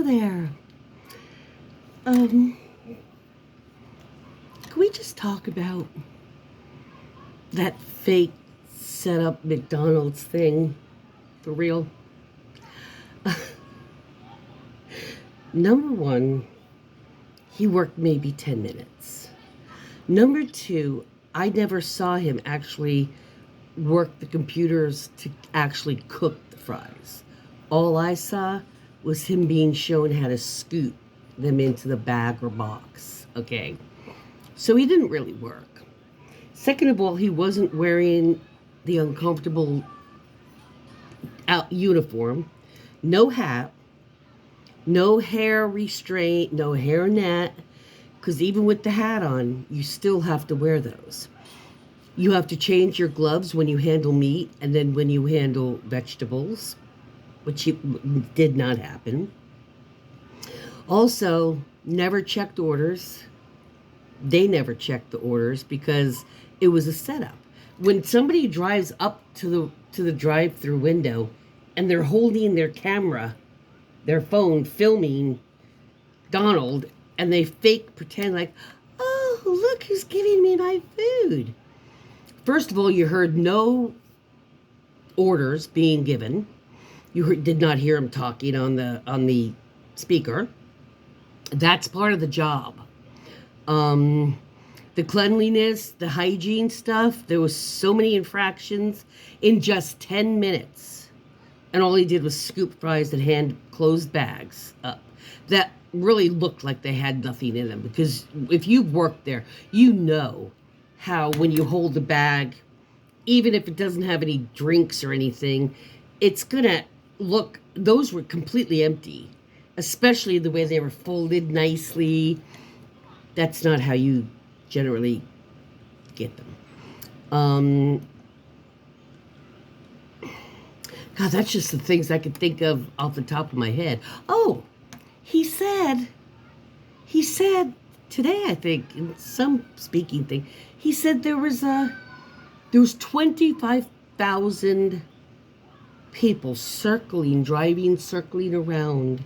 Hello there. Can we just talk about that fake setup McDonald's thing for real? Number one, he worked maybe 10 minutes. Number two, I never saw him actually work the computers to actually cook the fries. All I saw was him being shown how to scoop them into the bag or box. Okay. So he didn't really work. Second of all, he wasn't wearing the uncomfortable uniform, no hat, no hair restraint, no hair net, because even with the hat on, you still have to wear those. You have to change your gloves when you handle meat and then when you handle vegetables, which did not happen. Also, never checked orders. They never checked the orders because it was a setup. When somebody drives up to the drive-through window and they're holding their camera, their phone, filming Donald, and they fake pretend like, oh, look who's giving me my food. First of all, you heard no orders being given. You did not hear him talking on the speaker. That's part of the job. The cleanliness, the hygiene stuff, there was so many infractions in just 10 minutes. And all he did was scoop fries and hand closed bags up. That really looked like they had nothing in them. Because if you've worked there, you know how when you hold the bag, even if it doesn't have any drinks or anything, it's going to look, those were completely empty. Especially the way they were folded nicely. That's not how you generally get them. God, that's just the things I could think of off the top of my head. Oh, he said today, I think, in some speaking thing, he said there was 25,000 people circling around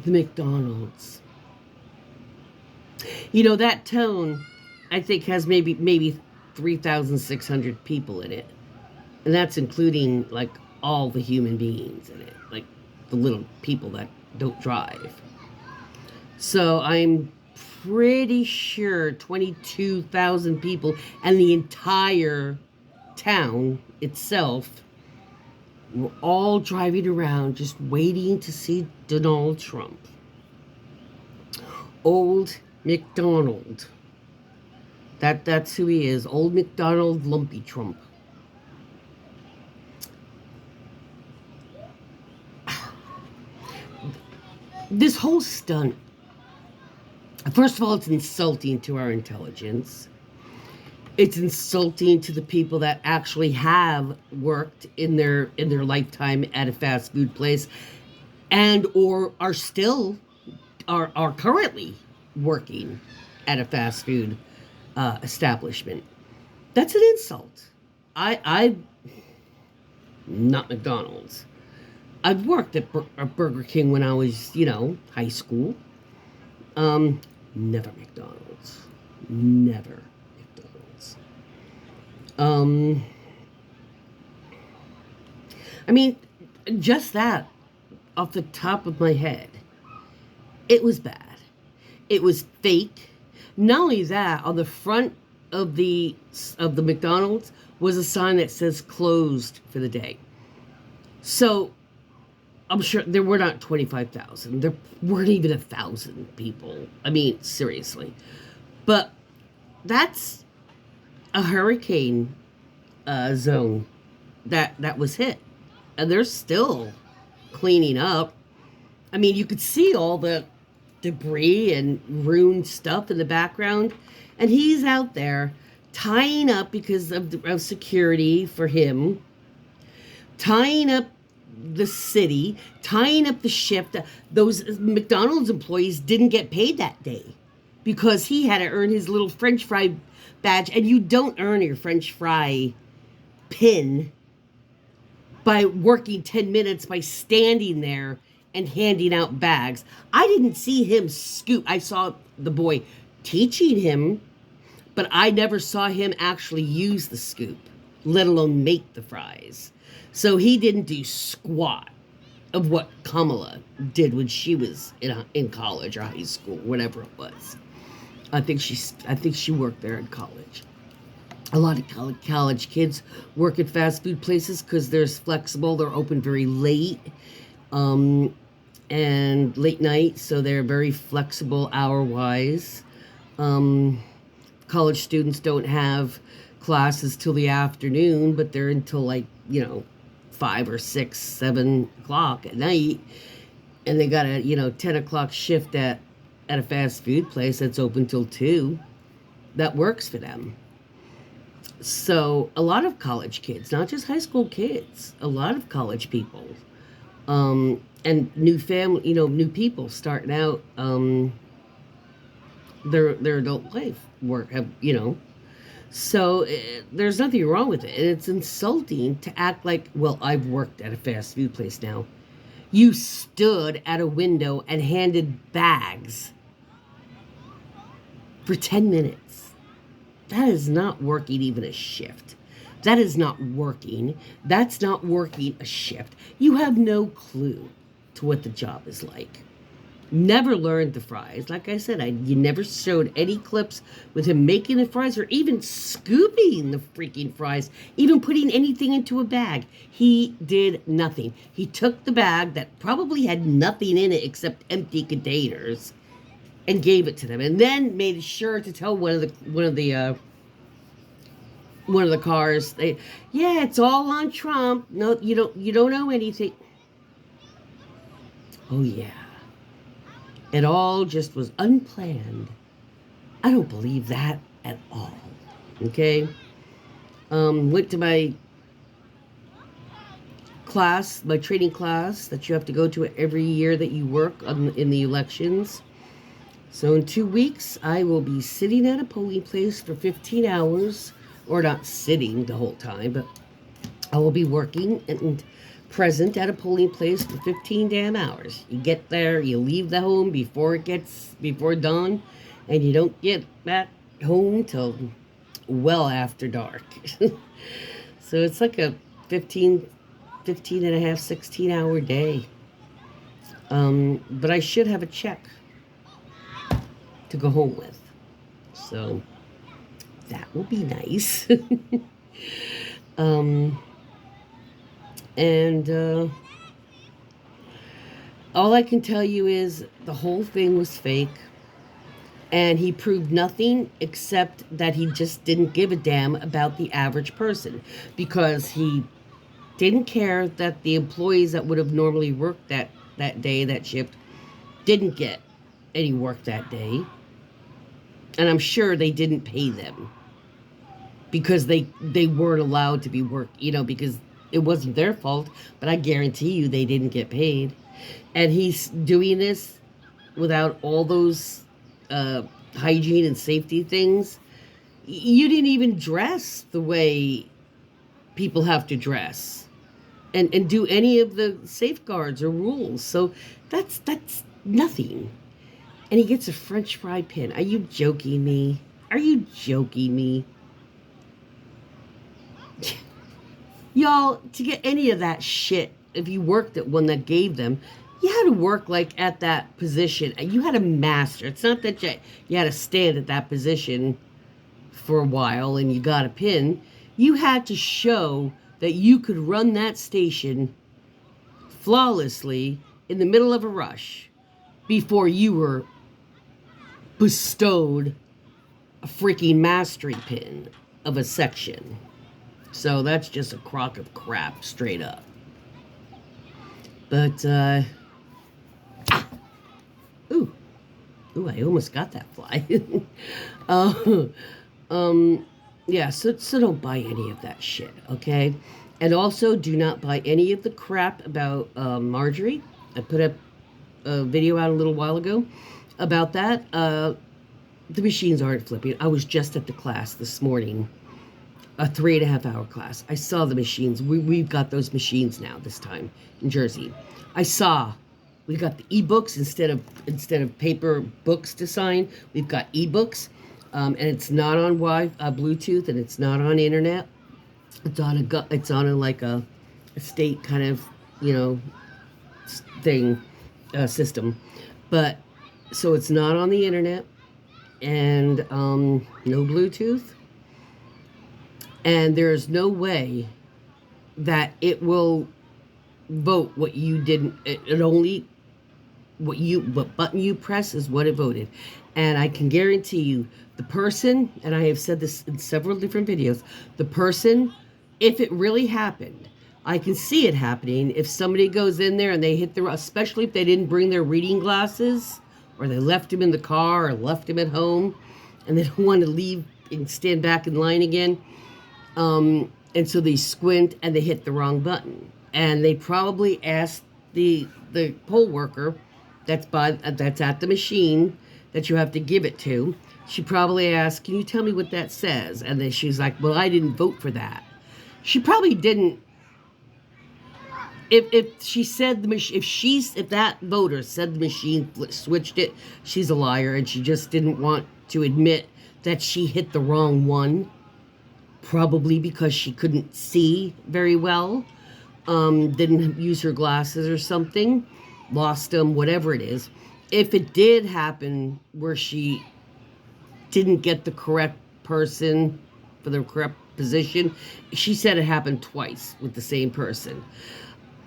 the McDonald's. You know, that tone, I think, has maybe 3,600 people in it. And that's including, like, all the human beings in it. Like, the little people that don't drive. So, I'm pretty sure 22,000 people and the entire town itself were all driving around just waiting to see Donald Trump. Old McDonald. That's who he is. Old McDonald Lumpy Trump. This whole stunt, first of all, it's insulting to our intelligence. It's insulting to the people that actually have worked in their lifetime at a fast food place and or are still are currently working at a fast food establishment. That's an insult. I'm not McDonald's. I've worked at Burger King when I was, high school. Never McDonald's. Never McDonald's. I mean, just that off the top of my head. It was bad. It was fake. Not only that, on the front of the McDonald's was a sign that says closed for the day. So I'm sure there were not 25,000. There weren't even 1,000 people. I mean, seriously. But that's a hurricane zone that was hit. And they're still cleaning up. I mean, you could see all the debris and ruined stuff in the background. And he's out there tying up because of security for him, tying up the city, tying up the shift. Those McDonald's employees didn't get paid that day because he had to earn his little French fry badge. And you don't earn your French fry pin by working 10 minutes, by standing there and handing out bags. I didn't see him scoop. I saw the boy teaching him, but I never saw him actually use the scoop, let alone make the fries. So he didn't do squat of what Kamala did when she was in college or high school, whatever it was. I think she worked there in college. A lot of college kids work at fast food places because they're flexible. They're open very late and late night, so they're very flexible hour-wise. College students don't have classes till the afternoon, but they're until 5 or 6, 7 o'clock at night, and they got a 10 o'clock shift at a fast food place that's open till 2. That works for them. So a lot of college kids, not just high school kids, a lot of college people, and new family, new people starting out their adult life work, So there's nothing wrong with it. And it's insulting to act like, well, I've worked at a fast food place now. You stood at a window and handed bags for 10 minutes. That is not working even a shift. That is not working. That's not working a shift. You have no clue to what the job is like. Never learned the fries. Like I said, you never showed any clips with him making the fries or even scooping the freaking fries, even putting anything into a bag. He did nothing. He took the bag that probably had nothing in it except empty containers and gave it to them, and then made sure to tell one of the cars, it's all on Trump. No, you don't know anything. Oh yeah. It all just was unplanned. I don't believe that at all. Okay? Went to my class, my training class that you have to go to every year that you work in the elections. So in 2 weeks, I will be sitting at a polling place for 15 hours, or not sitting the whole time, but I will be working and present at a polling place for 15 damn hours. You get there, you leave the home before dawn, and you don't get back home till well after dark. So it's like a 15 and a half, 16-hour day. But I should have a check to go home with. So that will be nice. And all I can tell you is the whole thing was fake. And he proved nothing except that he just didn't give a damn about the average person. Because he didn't care that the employees that would have normally worked that day, that shift, didn't get any work that day. And I'm sure they didn't pay them. Because they weren't allowed to be worked, because it wasn't their fault, but I guarantee you they didn't get paid. And he's doing this without all those hygiene and safety things. You didn't even dress the way people have to dress and do any of the safeguards or rules. So that's nothing. And he gets a French fry pin. Are you joking me? Are you joking me? Y'all, to get any of that shit, if you worked at one that gave them, you had to work at that position. And you had to master. It's not that you had to stand at that position for a while and you got a pin. You had to show that you could run that station flawlessly in the middle of a rush before you were bestowed a freaking mastery pin of a section. So that's just a crock of crap, straight up. But, ooh, I almost got that fly. Yeah, so don't buy any of that shit, okay? And also, do not buy any of the crap about Marjorie. I put up a video out a little while ago about that. The machines aren't flipping. I was just at the class this morning. A 3.5-hour class. I saw the machines. We've got those machines now this time in Jersey. I saw We got the ebooks instead of paper books to sign. We've got ebooks, and it's not on Bluetooth, and it's not on internet. It's on a like a state kind of, you know, thing, system, but so it's not on the internet, and no Bluetooth, and there's no way that it will vote what you didn't. It only what button you press is what it voted. And I can guarantee you, the person, and I have said this in several different videos, the person, if it really happened, I can see it happening. If somebody goes in there and they hit especially if they didn't bring their reading glasses, or they left them in the car, or left them at home, and they don't want to leave and stand back in line again. And so they squint and they hit the wrong button. And they probably asked the poll worker that's at the machine that you have to give it to. She probably asked, "Can you tell me what that says?" And then she's like, "Well, I didn't vote for that." She probably didn't. If she said if that voter said the machine switched it, she's a liar, and she just didn't want to admit that she hit the wrong one. Probably because she couldn't see very well, didn't use her glasses or something, lost them, whatever it is. If it did happen where she didn't get the correct person for the correct position, she said it happened twice with the same person.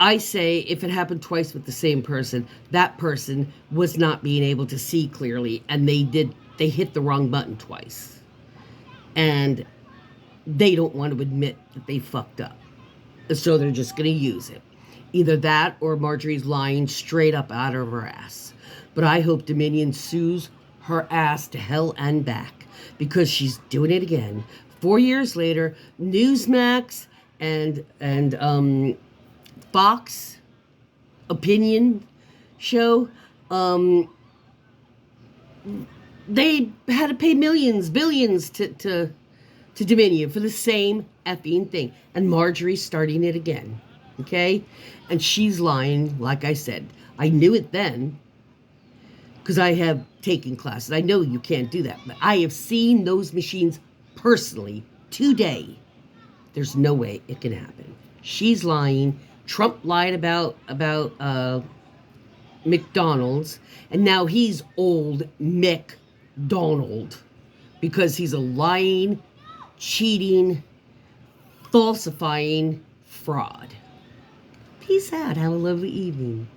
I say if it happened twice with the same person, that person was not being able to see clearly, and they hit the wrong button twice. And they don't want to admit that they fucked up. So they're just going to use it. Either that or Marjorie's lying straight up out of her ass. But I hope Dominion sues her ass to hell and back, because she's doing it again. 4 years later, Newsmax and Fox opinion show, they had to pay millions, billions to Dominion for the same effing thing. And Marjorie's starting it again. Okay? And she's lying, like I said. I knew it then, because I have taken classes. I know you can't do that. But I have seen those machines personally today. There's no way it can happen. She's lying. Trump lied about McDonald's. And now he's old McDonald, because he's a lying, cheating, falsifying fraud. Peace out. Have a lovely evening.